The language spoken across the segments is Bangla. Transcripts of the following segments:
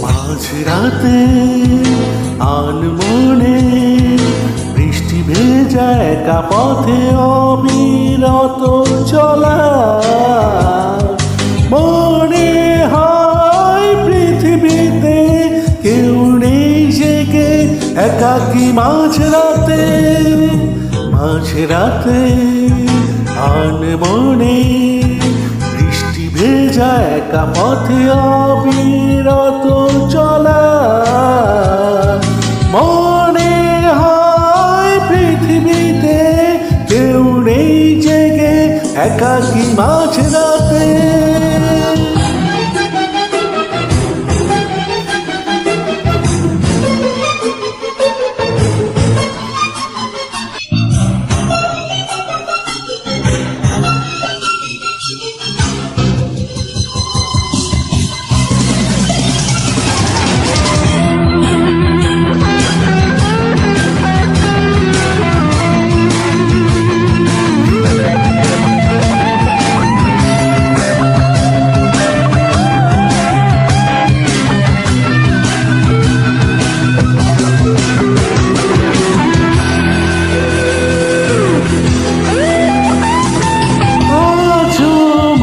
মাঝরাতে আনমনে বৃষ্টি ভেজা একা পথে অবিরত চলা, মনে হয় পৃথিবীতে কেউ নেই জেগে, একাকী মাঝরাতে আনমনে বৃষ্টি ভেজা একা পথে অবিরত চলা, মনে হয় পৃথিবীতে কেউ নেই জেগে, একাকী মাঝরাতে।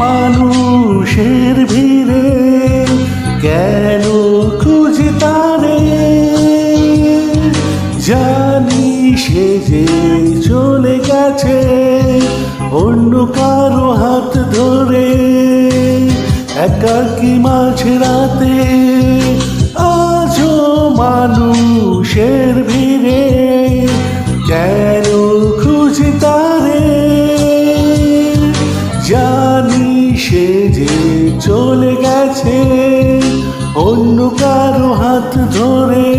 মানুষের ভিড়ে কেন খুঁজি তারে, জানি সে যে চলে গেছে অন্য কারো হাত ধরে, একাকী মাঝরাতে আজও মানুষের ভিড়ে কেন খুঁজি তারে, জানি সে যে চলে গেছে অন্য কারো হাত ধরে,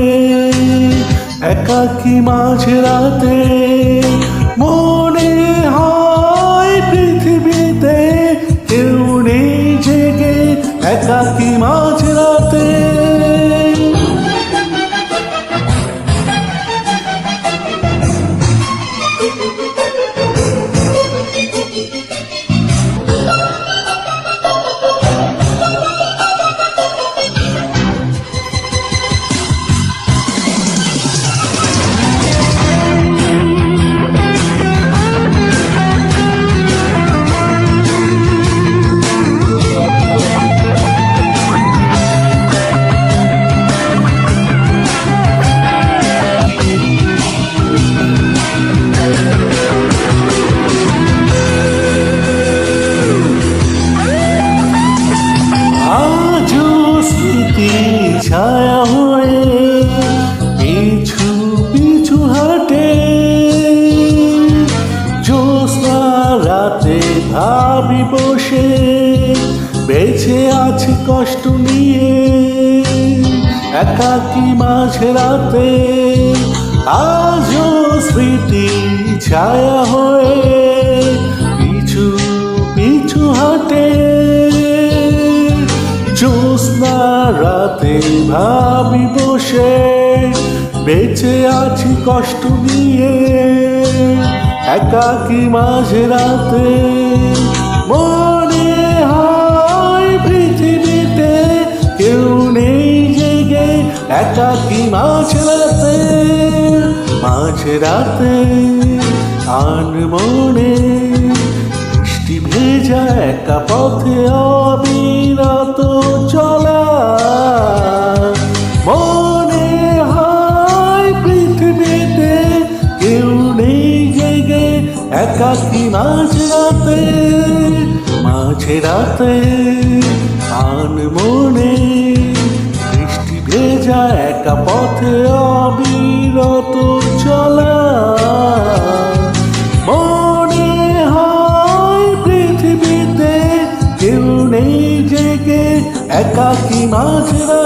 একাকী মাঝরাতে মনে হয় পৃথিবীতে কেউ নেই জেগে, একাকী মাঝরাতে। ছায়া হয়ে পিছু পিছু হাঁটে, জ্যোৎস্না রাতে ভাবি বসে বেঁচে আছে কষ্ট নিয়ে, একাকী মাঝরাতে আজও স্মৃতি ছায়া হয়ে পিছু পিছু হাঁটে, জ্যোৎস্না রাতে ভাবি বসে বেঁচে আছি কষ্ট নিয়ে, একাকী মাঝরাতে মনে হয় পৃথিবীতে কেউ নেই জেগে, একাকী মাঝরাতে আনমনে বৃষ্টি ভেজা একা পথে অবিরত চলা, মনে হয় পৃথিবীতে কেউ নেই জেগে, একাকী মাঝরাতে আনমনে বৃষ্টি ভেজা একা পথে অবিরত চলা, মনে হয় পৃথিবীতে কেউ নেই জেগে, একাকী মাঝরাতে।